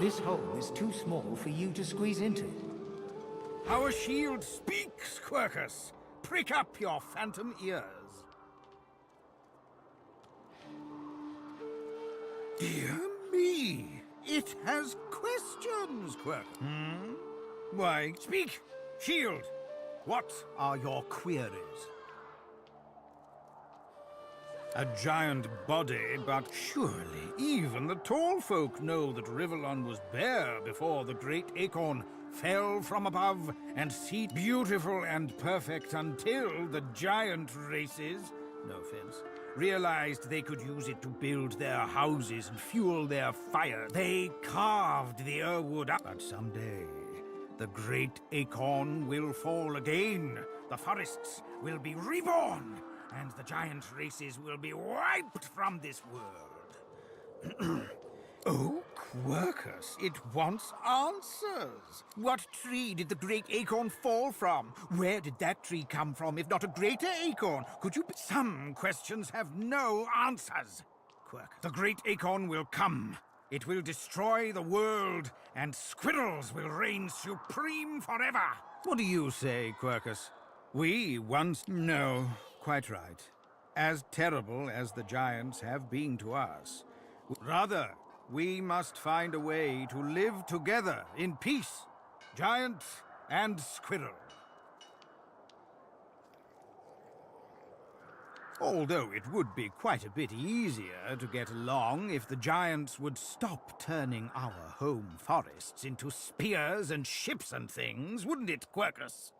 This hole is too small for you to squeeze into. Our shield speaks, Quercus. Prick up your phantom ears. Dear me, it has questions, Quercus. Why, speak, shield. What are your queries? A giant body, but surely even the tall folk know that Rivellon was bare before the great acorn fell from above and seemed beautiful and perfect until the giant races, no offense, realized they could use it to build their houses and fuel their fire. They carved the Irwood up. But someday, the great acorn will fall again. The forests will be reborn, and the giant races will be wiped from this world. Oh, Quercus, it wants answers. What tree did the great acorn fall from? Where did that tree come from, if not a greater acorn? Could you... Some questions have no answers. Quercus, the great acorn will come. It will destroy the world, and squirrels will reign supreme forever. What do you say, Quercus? We once... No, quite right. As terrible as the giants have been to us. Rather, we must find a way to live together in peace, giant and squirrel. Although it would be quite a bit easier to get along if the giants would stop turning our home forests into spears and ships and things, wouldn't it, Quercus?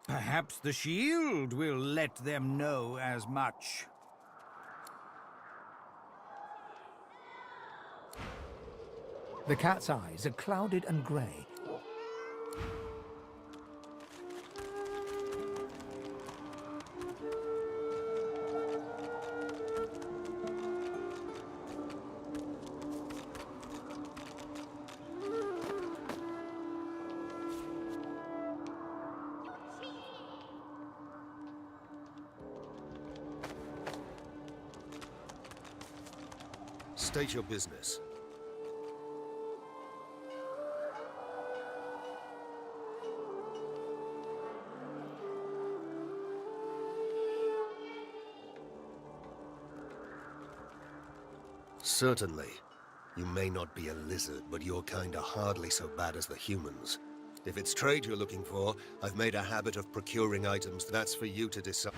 Perhaps the shield will let them know as much. The cat's eyes are clouded and grey. State your business. Certainly. You may not be a lizard, but your kind are hardly so bad as the humans. If it's trade you're looking for, I've made a habit of procuring items. That's for you to decide.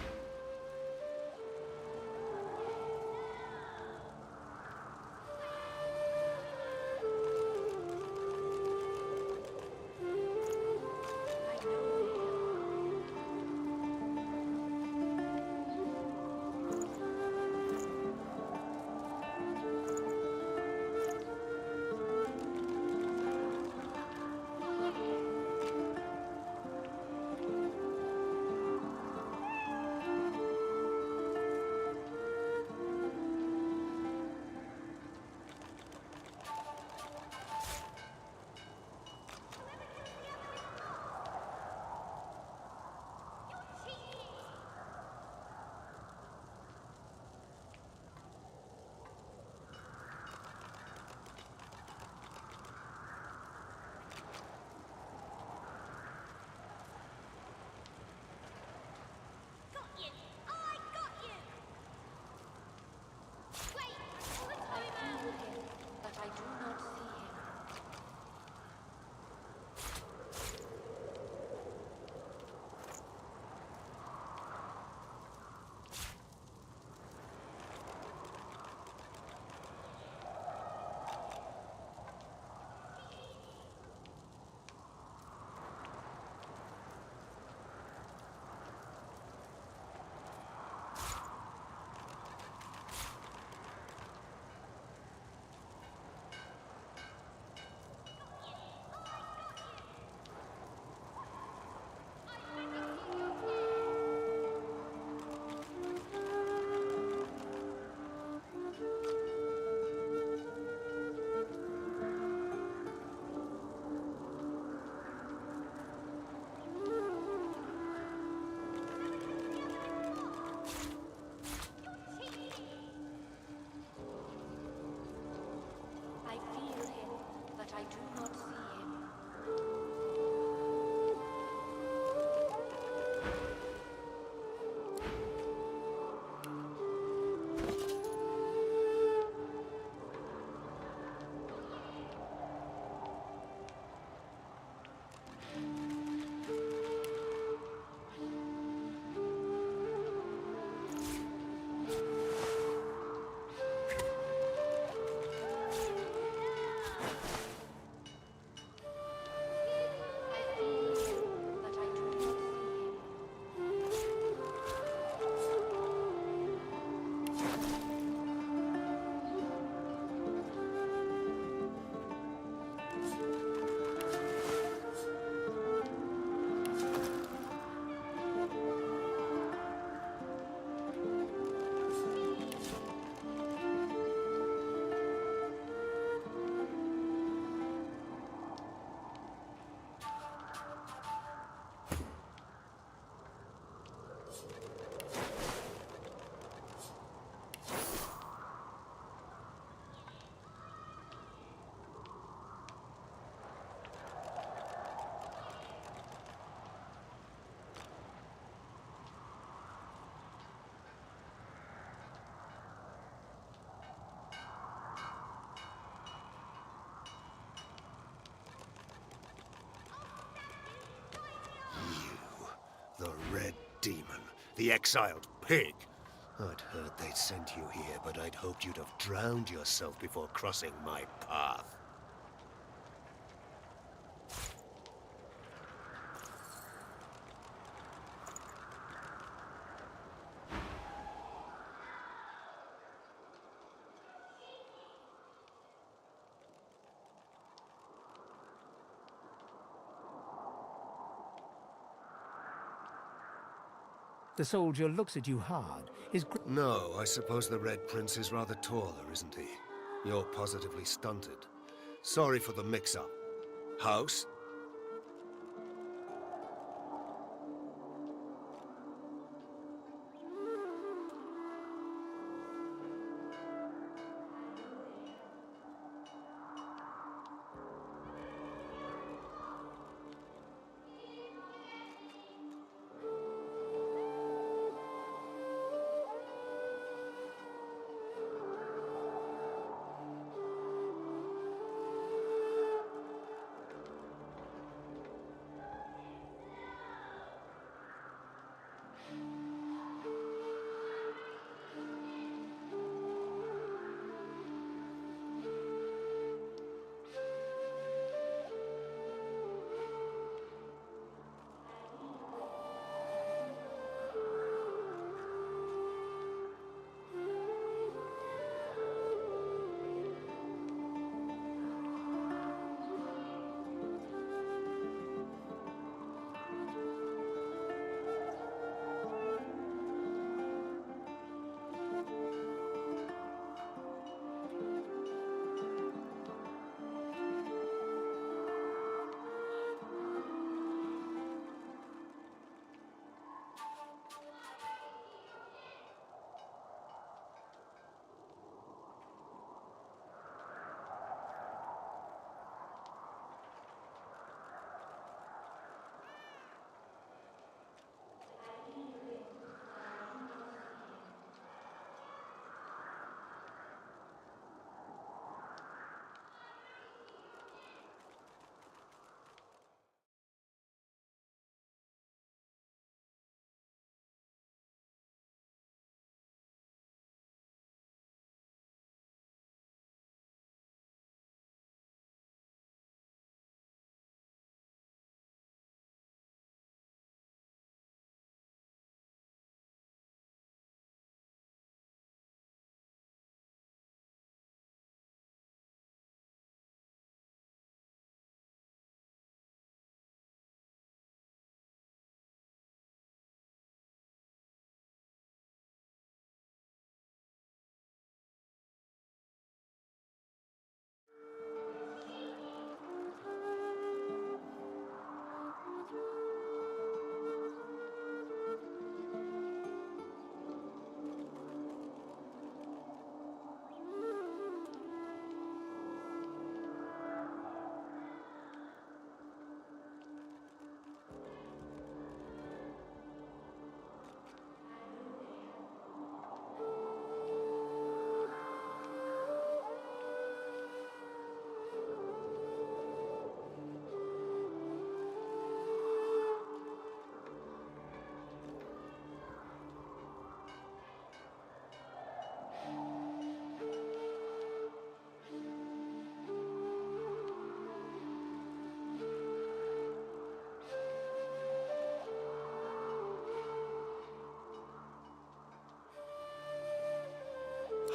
demon, the exiled pig. I'd heard they'd sent you here, but I'd hoped you'd have drowned yourself before crossing my path. The soldier looks at you hard. No, I suppose the Red Prince is rather taller, isn't he? You're positively stunted. Sorry for the mix-up. House?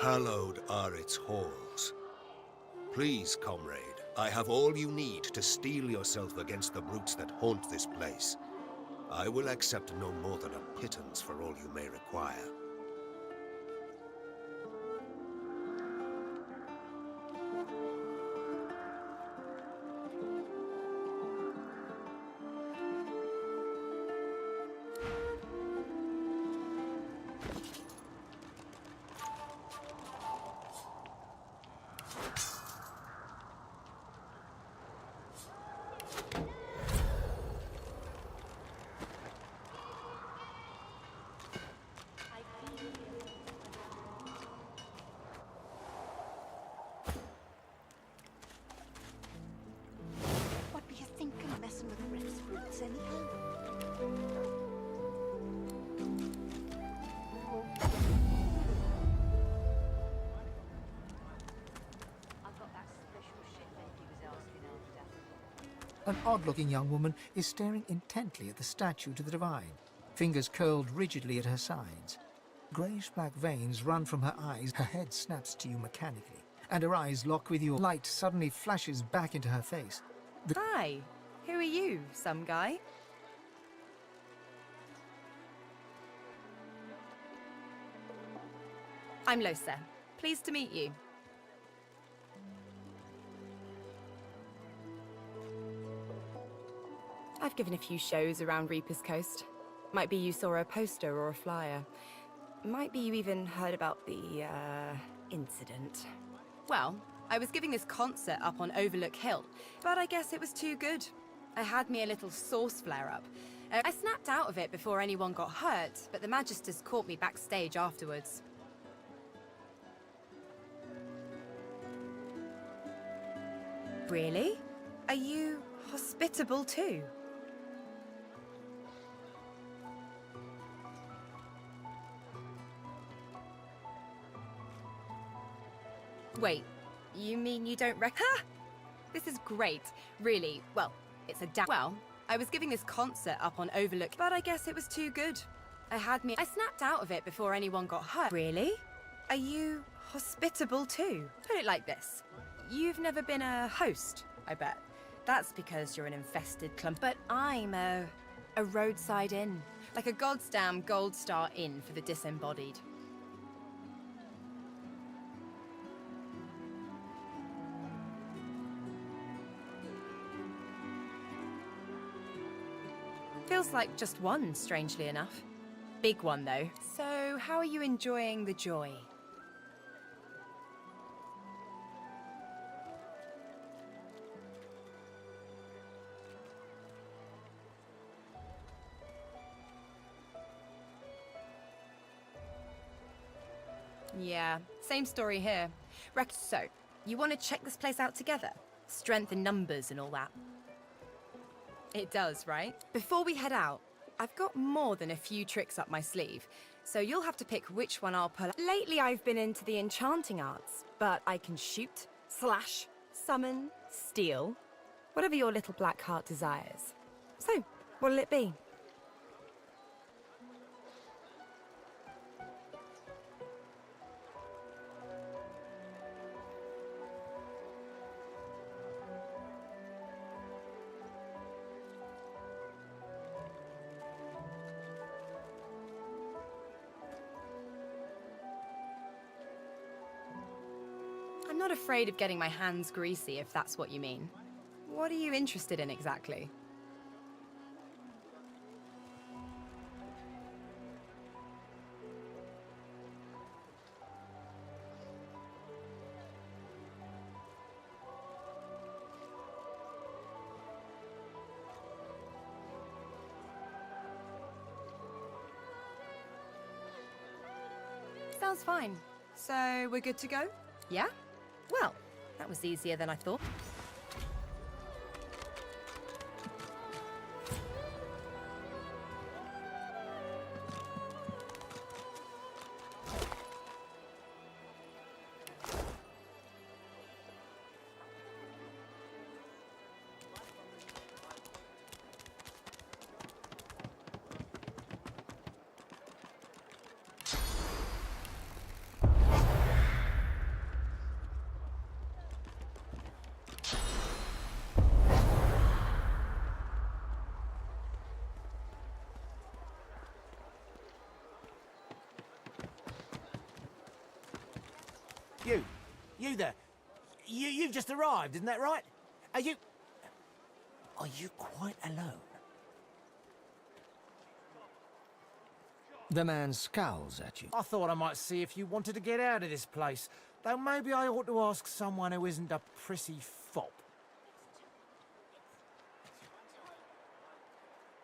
Hallowed are its halls. Please, comrade, I have all you need to steel yourself against the brutes that haunt this place. I will accept no more than a pittance for all you may require. An odd-looking young woman is staring intently at the statue to the divine, fingers curled rigidly at her sides. Greyish-black veins run from her eyes. Her head snaps to you mechanically, and her eyes lock with you. Light suddenly flashes back into her face. Hi, who are you, some guy? I'm Losa. Pleased to meet you. I've given a few shows around Reaper's Coast. Might be you saw a poster or a flyer. Might be you even heard about the, incident. Well, I was giving this concert up on Overlook Hill, but I guess it was too good. I had me a little source flare-up. I snapped out of it before anyone got hurt, but the Magisters caught me backstage afterwards. Really? Are you hospitable too? Wait, you mean you don't Ha! This is great, really. Well, it's a Well, I was giving this concert up on Overlook, but I guess it was too good. I snapped out of it before anyone got hurt. Really? Are you hospitable too? Put it like this. You've never been a host, I bet. That's because you're an infested clump. But I'm a roadside inn. Like a goddamn gold star inn for the disembodied. Feels like just one, strangely enough. Big one, though. So, how are you enjoying the joy? Yeah, same story here. So, you want to check this place out together? Strength in numbers and all that. It does, right? Before we head out, I've got more than a few tricks up my sleeve, so you'll have to pick which one I'll pull out. Lately I've been into the enchanting arts, but I can shoot, slash, summon, steal, whatever your little black heart desires. So, what'll it be? I'm not afraid of getting my hands greasy, if that's what you mean. What are you interested in exactly? Sounds fine. So, we're good to go? Yeah? Well, that was easier than I thought. You there. You've just arrived, isn't that right? Are you quite alone? The man scowls at you. I thought I might see if you wanted to get out of this place. Though maybe I ought to ask someone who isn't a prissy fop.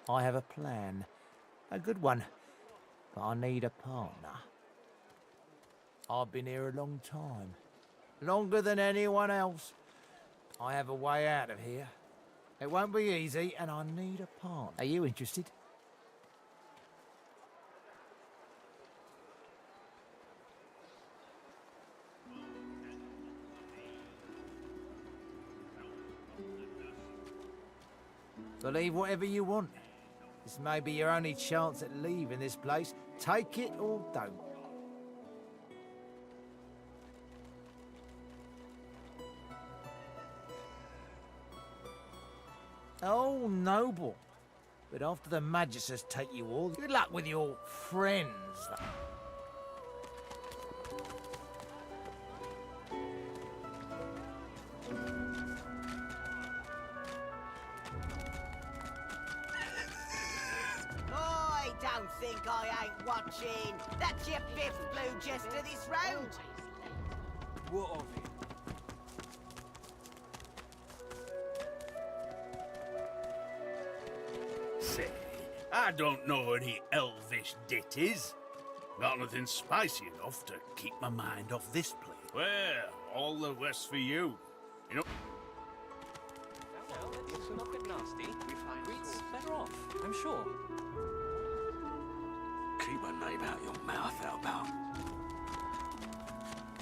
I have a plan. A good one. But I need a partner. I've been here a long time. Longer than anyone else. I have a way out of here. It won't be easy, and I need a partner. Are you interested? Believe whatever you want. This may be your only chance at leaving this place. Take it or don't. Oh, noble. But after the Magisters take you all, good luck with your friends. I don't think I ain't watching. That's your fifth blue jester this round. What of it? Say, I don't know any elvish ditties. Got nothing spicy enough to keep my mind off this place. Well, all the worse for you. You know. Now, let's not get nasty. Reed's better off, I'm sure. Keep a name out your mouth, Elbow.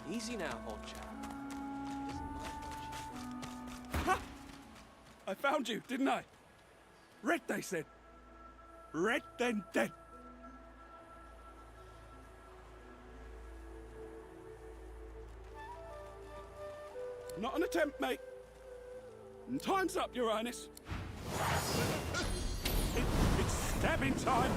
Easy now, old chap. Ha! I found you, didn't I? Red, they said. Red, then dead. Not an attempt, mate. And time's up, Your Highness. It's stabbing time.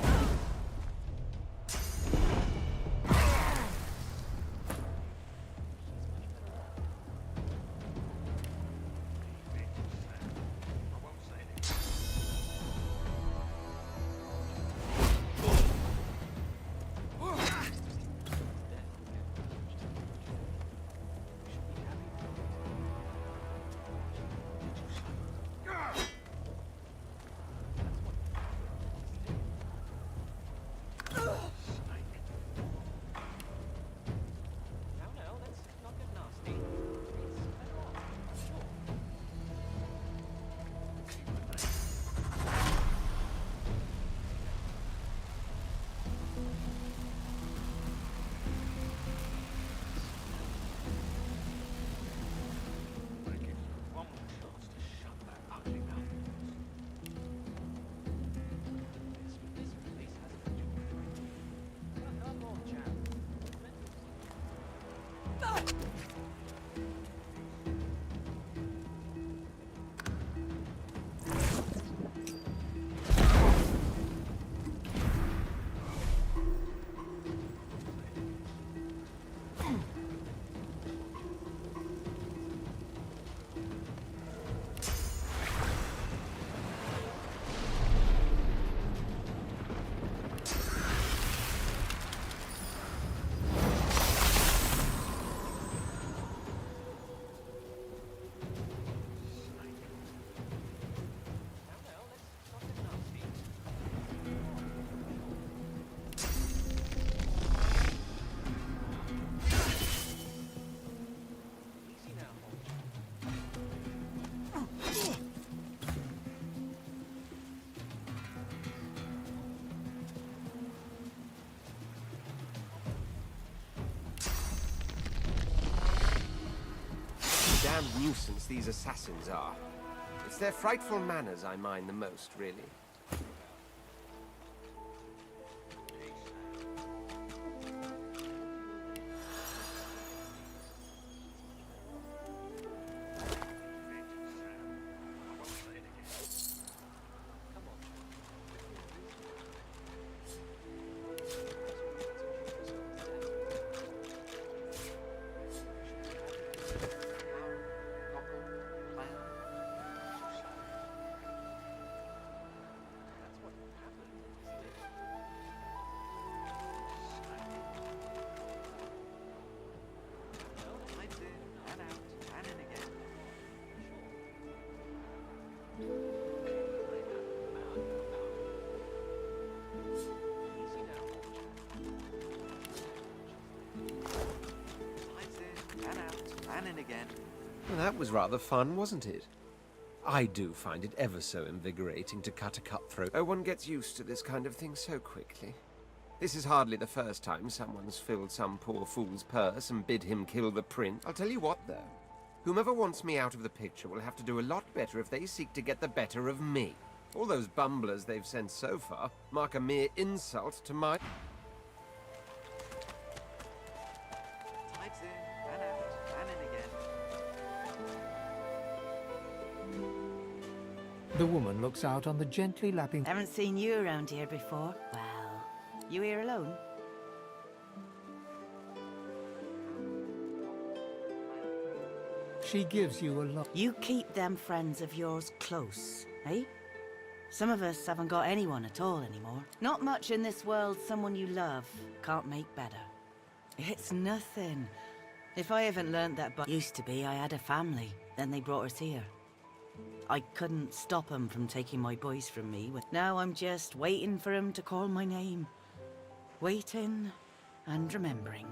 Now, let's not get nasty. Reed's better off, I'm sure. One more chance to shut that ugly mouth. This place hasn't been doing Come on, chap. Now, let's not get nasty. Easy now, old chap. Damned nuisance these assassins are. It's their frightful manners I mind the most, really. Easy now, old chap. Well, that was rather fun, wasn't it? I do find it ever so invigorating to cut a cutthroat. Oh, one gets used to this kind of thing so quickly. This is hardly the first time someone's filled some poor fool's purse and bid him kill the prince. I'll tell you what, though. Whomever wants me out of the picture will have to do a lot better if they seek to get the better of me. All those bumblers they've sent so far mark a mere insult to my... Tides in, ran out, ran in again. The woman looks out on the gently lapping... Haven't seen you around here before. Well, you here alone? She gives you a look. You keep them friends of yours close, eh? Some of us haven't got anyone at all anymore. Not much in this world someone you love can't make better. It's nothing. If I haven't learned that, but used to be I had a family, then they brought us here. I couldn't stop them from taking my boys from me. Now I'm just waiting for them to call my name. Waiting and remembering.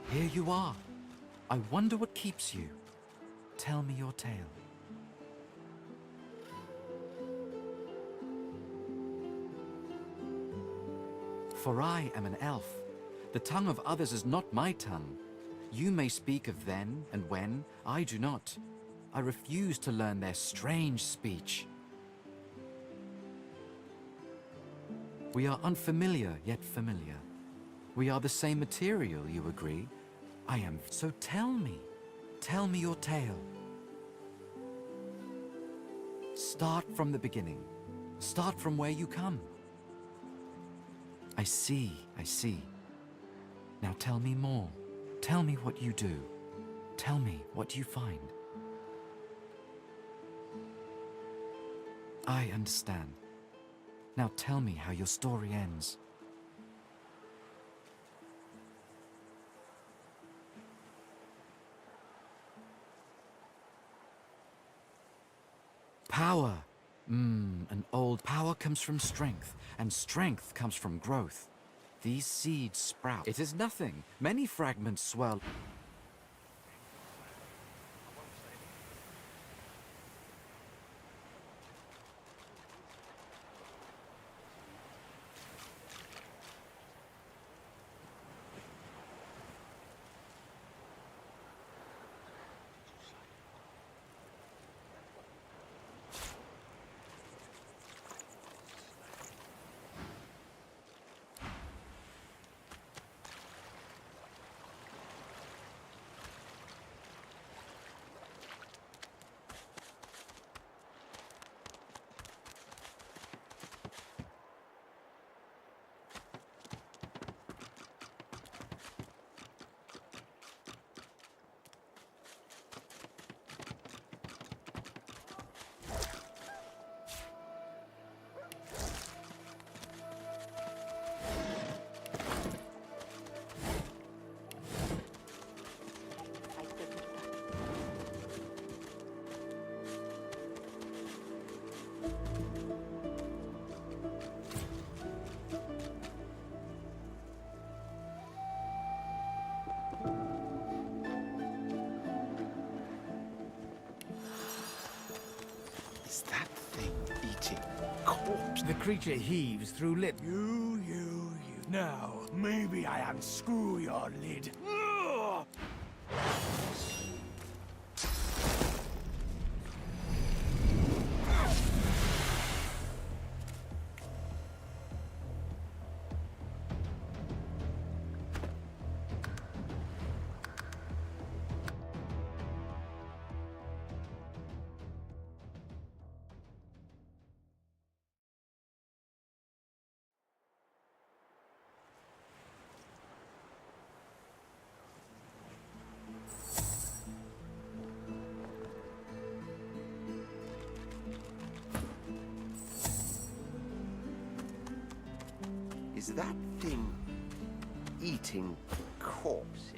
Here you are. I wonder what keeps you. Tell me your tale. For I am an elf. The tongue of others is not my tongue. You may speak of then and when, I do not. I refuse to learn their strange speech. We are unfamiliar, yet familiar. We are the same material, you agree? I am. So tell me your tale. Start from the beginning. Start from where you come. I see. Now tell me more. Tell me what you do. Tell me what you find. I understand. Now tell me how your story ends. Power. An old power comes from strength, and strength comes from growth. These seeds sprout. It is nothing. Many fragments swirl. Is that thing eating corpse? The creature heaves through lip. You. Now, maybe I unscrew your lid. Ugh! Is that thing eating corpses?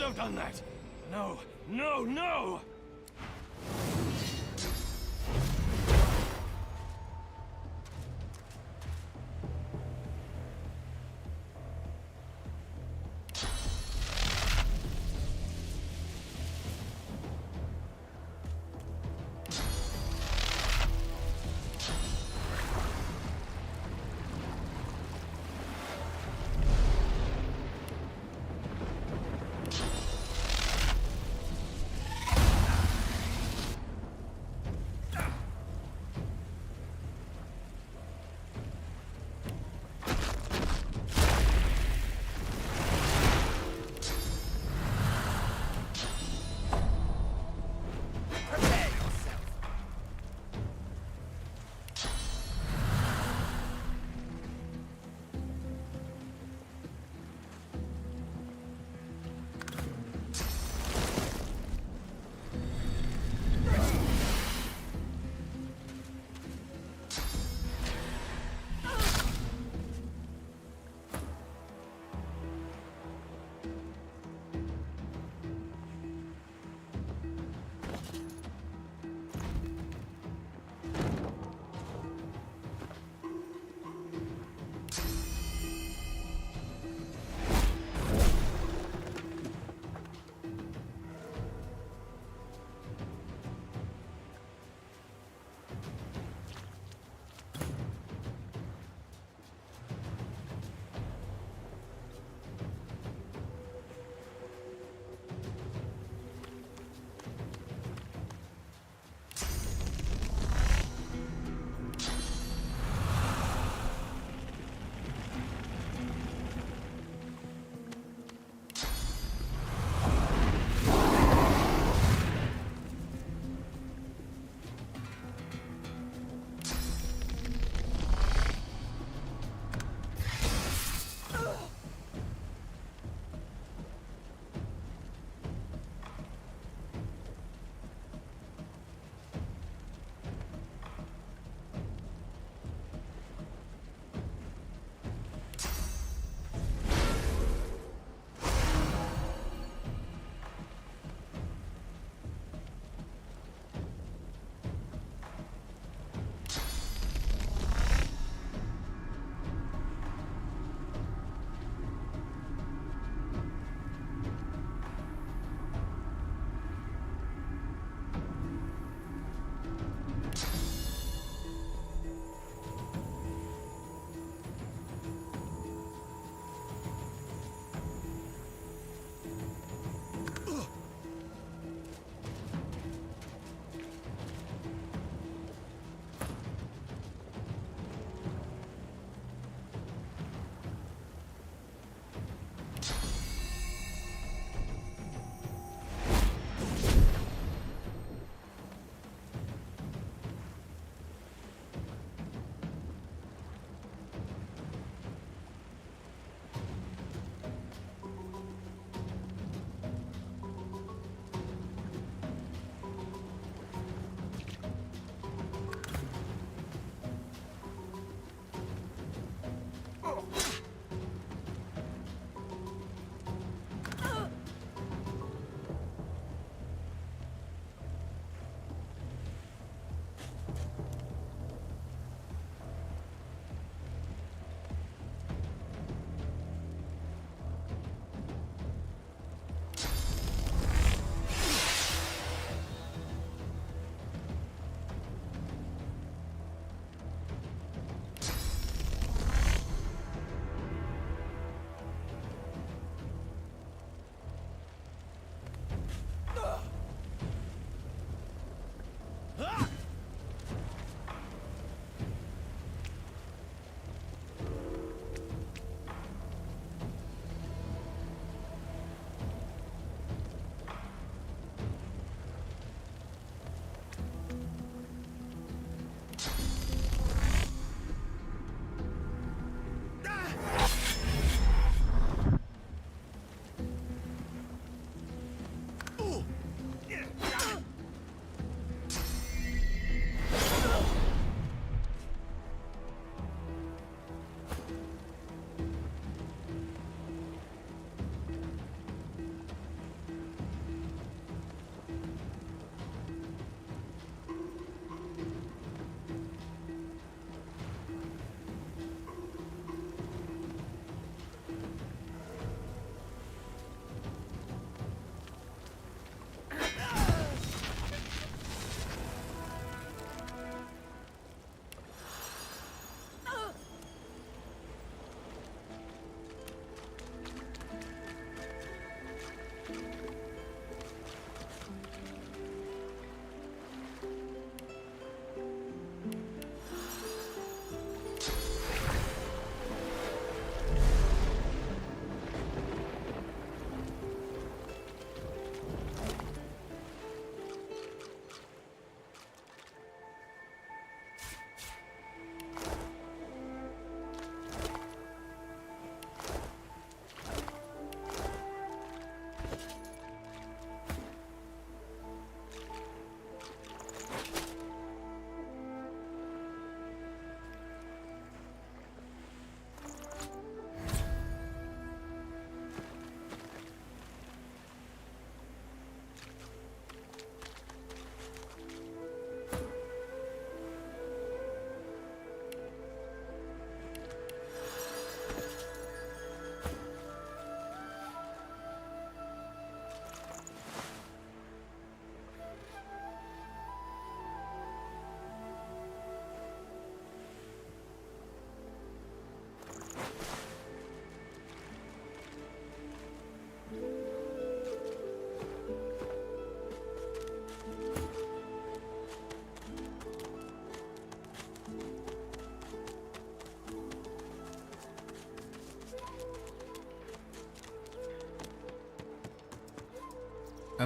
have done that! No, no, no!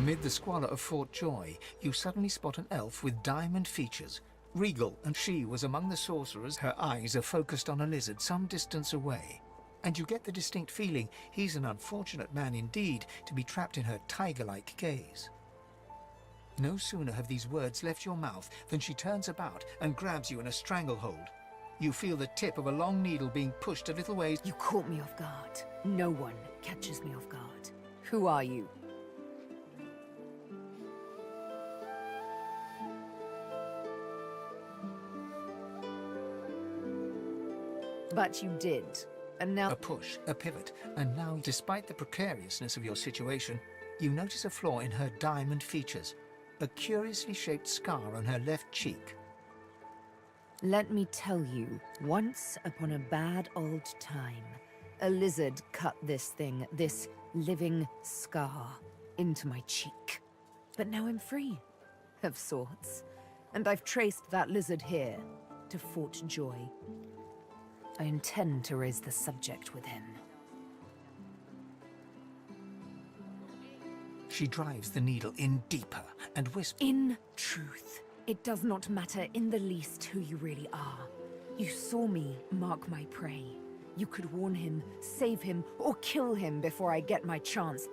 Amid the squalor of Fort Joy, you suddenly spot an elf with diamond features. Regal, and she was among the sorcerers. Her eyes are focused on a lizard some distance away. And you get the distinct feeling he's an unfortunate man indeed to be trapped in her tiger-like gaze. No sooner have these words left your mouth than she turns about and grabs you in a stranglehold. You feel the tip of a long needle being pushed a little ways. You caught me off guard. No one catches me off guard. Who are you? But you did. And now... A push, a pivot, and now, despite the precariousness of your situation, you notice a flaw in her diamond features. A curiously shaped scar on her left cheek. Let me tell you, once upon a bad old time, a lizard cut this living scar, into my cheek. But now I'm free, of sorts. And I've traced that lizard here, to Fort Joy. I intend to raise the subject with him. She drives the needle in deeper and whispers. In truth, it does not matter in the least who you really are. You saw me mark my prey. You could warn him, save him, or kill him before I get my chance.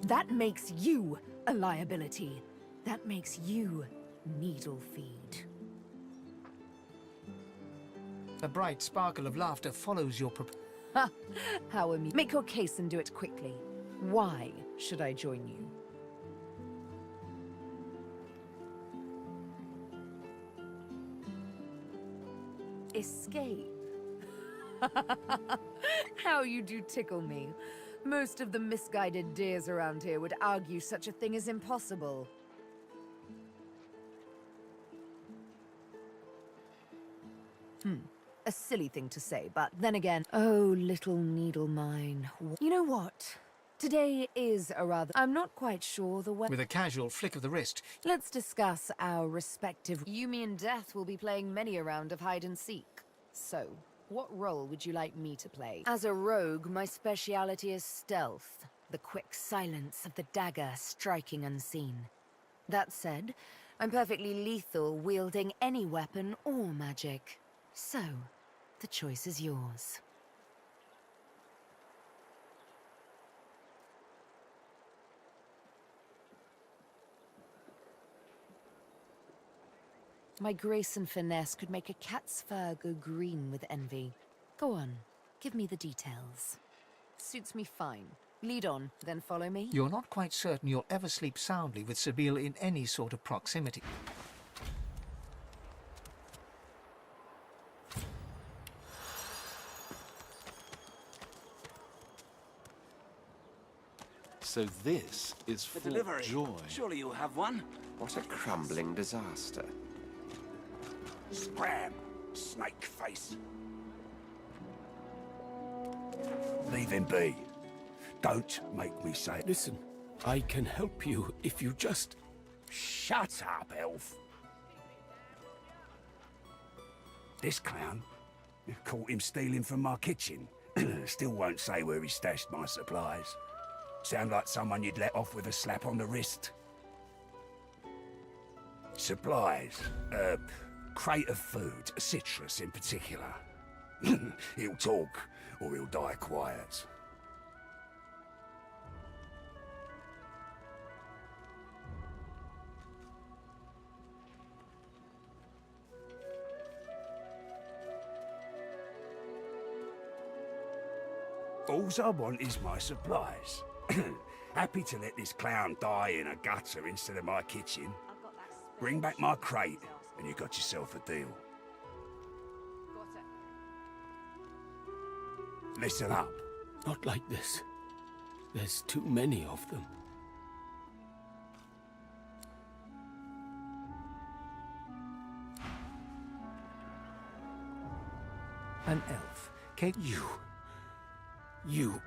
That makes you a liability. That makes you needle feed. A bright sparkle of laughter follows your Ha! How amusing. Make your case and do it quickly. Why should I join you? Escape. How you do tickle me. Most of the misguided deers around here would argue such a thing is impossible. A silly thing to say, but then again... Oh, little needle mine. You know what? Today is a rather... I'm not quite sure the way... With a casual flick of the wrist. Let's discuss our respective... You, me, and Death will be playing many a round of hide-and-seek. So, what role would you like me to play? As a rogue, my speciality is stealth. The quick silence of the dagger striking unseen. That said, I'm perfectly lethal wielding any weapon or magic. So, the choice is yours. My grace and finesse could make a cat's fur go green with envy. Go on, give me the details. Suits me fine. Lead on, then follow me. You're not quite certain you'll ever sleep soundly with Sabine in any sort of proximity. So this is The Fort delivery. Joy. Surely you'll have one. What a crumbling disaster. Scram, snake face. Leave him be. Don't make me say it. Listen, I can help you if you just... Shut up, elf. This clown, you caught him stealing from my kitchen. Still won't say where he stashed my supplies. Sound like someone you'd let off with a slap on the wrist. Supplies. Crate of food, citrus in particular. He'll talk, or he'll die quiet. Alls I want is my supplies. Happy to let this clown die in a gutter instead of my kitchen. Bring back my crate, and you got yourself a deal. Listen up. Not like this. There's too many of them. An elf. You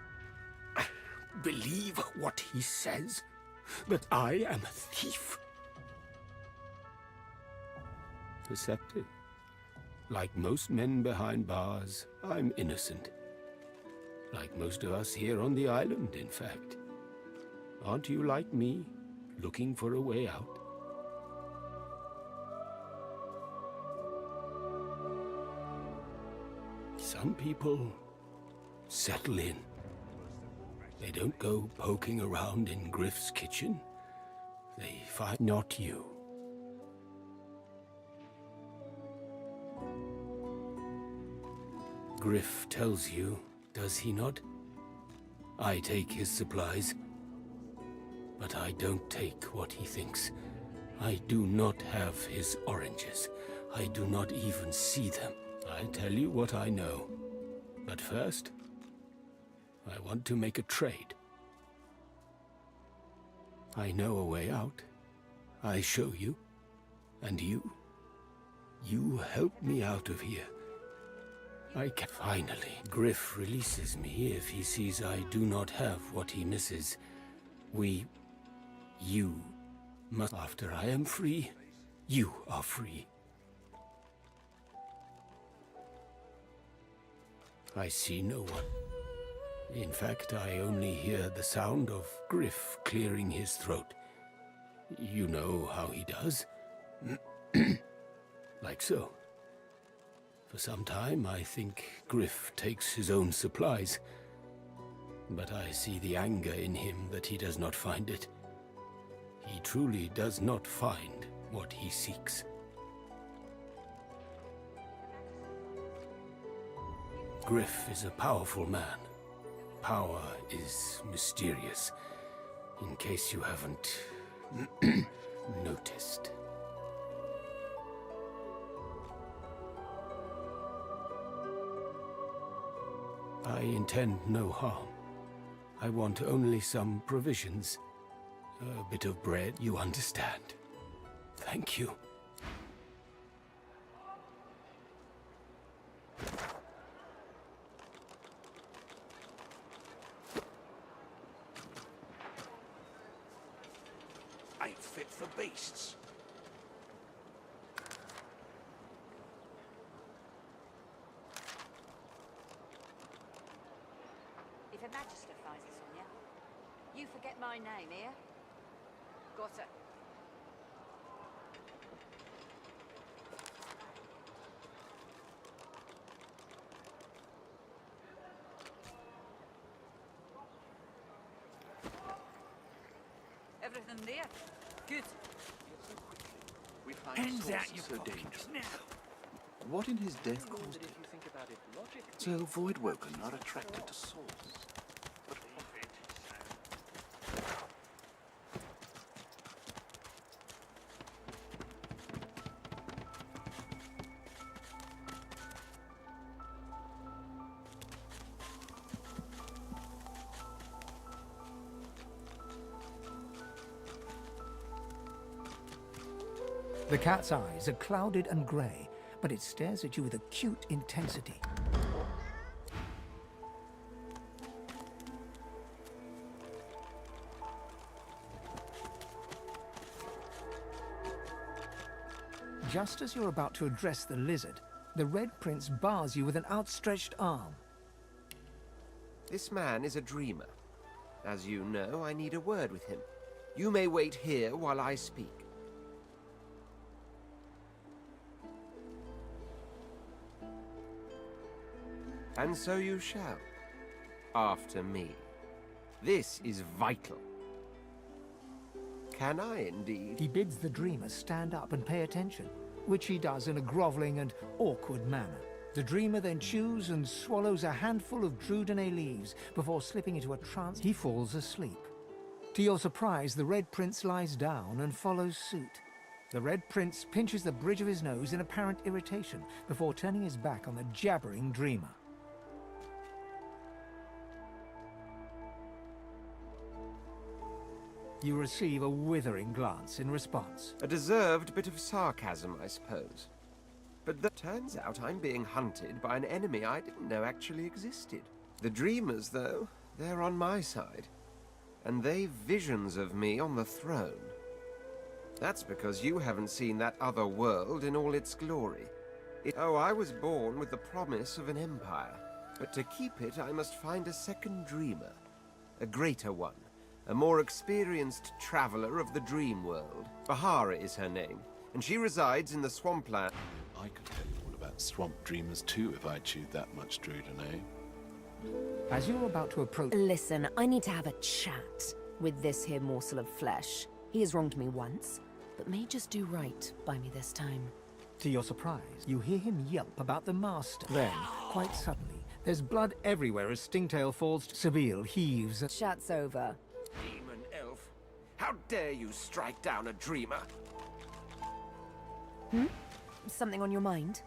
believe what he says? That I am a thief? Perceptive. Like most men behind bars, I'm innocent. Like most of us here on the island, in fact. Aren't you like me, looking for a way out? Some people settle in. They don't go poking around in Griff's kitchen. They find not you. Griff tells you, does he not? I take his supplies, but I don't take what he thinks. I do not have his oranges. I do not even see them. I tell you what I know. But first, I want to make a trade. I know a way out. I show you. And you help me out of here. I can finally. Griff releases me if he sees I do not have what he misses. You must. After I am free, you are free. I see no one. In fact, I only hear the sound of Griff clearing his throat. You know how he does? Like so. For some time, I think Griff takes his own supplies. But I see the anger in him that he does not find it. He truly does not find what he seeks. Griff is a powerful man. Power is mysterious, in case you haven't noticed. I intend no harm. I want only some provisions. A bit of bread, you understand. Thank you. Ain't fit for beasts. If a magister finds this on you, you forget my name, here? Got it. Everything there? Good. We find Hands out sources your so pockets dangerous. now. What in his death caused it? So Voidwoken are attracted to souls. But The cat's eyes are clouded and grey, but it stares at you with acute intensity. Just as you're about to address the lizard, the Red Prince bars you with an outstretched arm. This man is a dreamer. As you know, I need a word with him. You may wait here while I speak. And so you shall. After me. This is vital. Can I indeed? He bids the dreamer stand up and pay attention, which he does in a grovelling and awkward manner. The dreamer then chews and swallows a handful of Drudenay leaves before slipping into a trance. He falls asleep. To your surprise, the Red Prince lies down and follows suit. The Red Prince pinches the bridge of his nose in apparent irritation before turning his back on the jabbering dreamer. You receive a withering glance in response. A deserved bit of sarcasm, I suppose. But that turns out I'm being hunted by an enemy I didn't know actually existed. The dreamers, though, they're on my side. And they've visions of me on the throne. That's because you haven't seen that other world in all its glory. Oh, I was born with the promise of an empire. But to keep it, I must find a second dreamer. A greater one. A more experienced traveler of the dream world. Bahara is her name, and she resides in the swampland. I could tell you all about swamp dreamers too if I chewed that much Druiden, eh? As you're about to approach... Listen, I need to have a chat with this here morsel of flesh. He has wronged me once, but may just do right by me this time. To your surprise, you hear him yelp about the master. Then, quite suddenly, there's blood everywhere as Stingtail falls. Sabine heaves. Chat's over. Demon elf, how dare you strike down a dreamer? Something on your mind?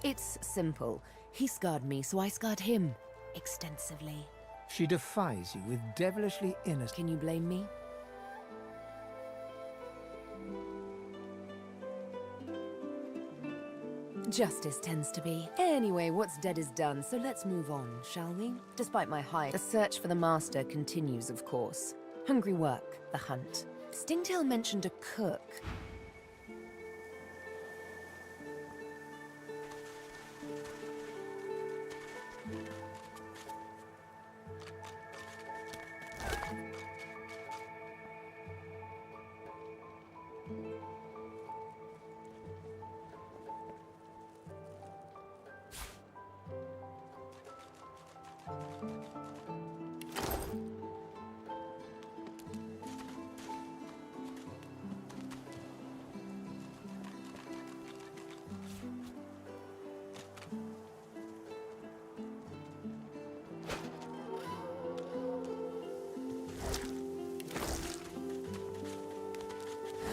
It's simple. He scarred me, so I scarred him. Extensively. She defies you with devilishly innocent... Can you blame me? Justice tends to be. Anyway, what's dead is done, so let's move on, shall we? Despite my height, the search for the master continues, of course. Hungry work, the hunt. Stingtail mentioned a cook.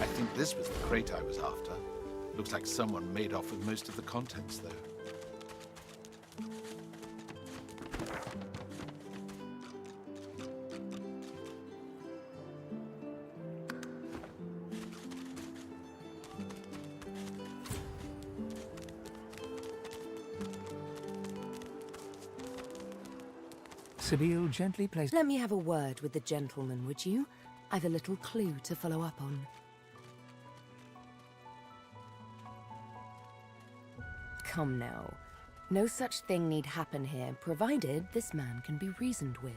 I think this was the crate I was after. Looks like someone made off with most of the contents, though. Sabine gently places... Let me have a word with the gentleman, would you? I've a little clue to follow up on. Come now. No such thing need happen here, provided this man can be reasoned with.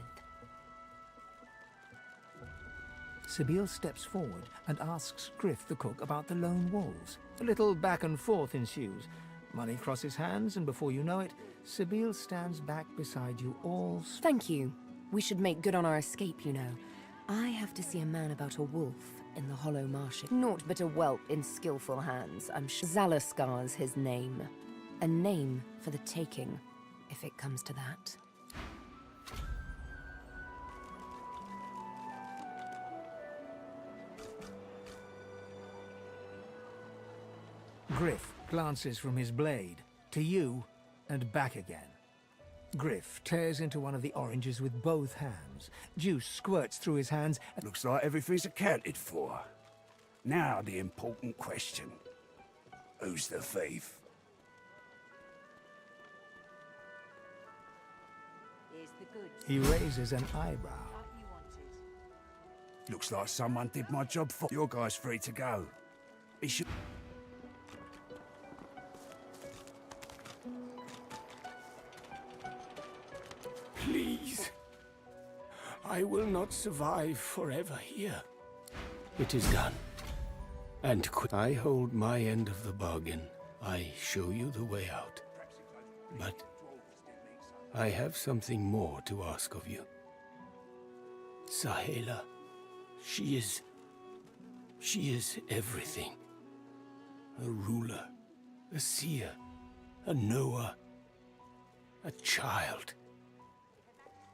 Sabine steps forward and asks Griff the cook about the lone wolves. A little back and forth ensues. Money crosses hands, and before you know it, Sabine stands back beside you all... Thank you. We should make good on our escape, you know. I have to see a man about a wolf in the Hollow Marshes. Naught but a whelp in skillful hands, I'm sure. Zalaskar's his name. A name for the taking, if it comes to that. Griff glances from his blade to you and back again. Griff tears into one of the oranges with both hands. Juice squirts through his hands. Looks like everything's accounted for. Now the important question. Who's the thief? Here's the goods. He raises an eyebrow. What you wanted. Looks like someone did my job for... Your guy's free to go. He should... Please. I will not survive forever here. It is done. And I hold my end of the bargain. I show you the way out. But I have something more to ask of you. Sahela, she is everything. A ruler, a seer, a knower, a child.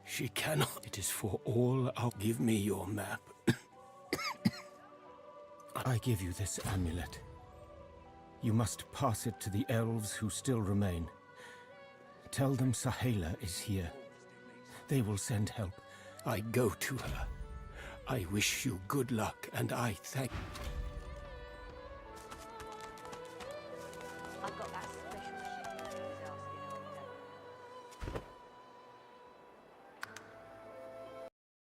She cannot. It is for all. Give me your map. I give you this amulet. You must pass it to the elves who still remain. Tell them Sahela is here. They will send help. I go to her. I wish you good luck, and I thank...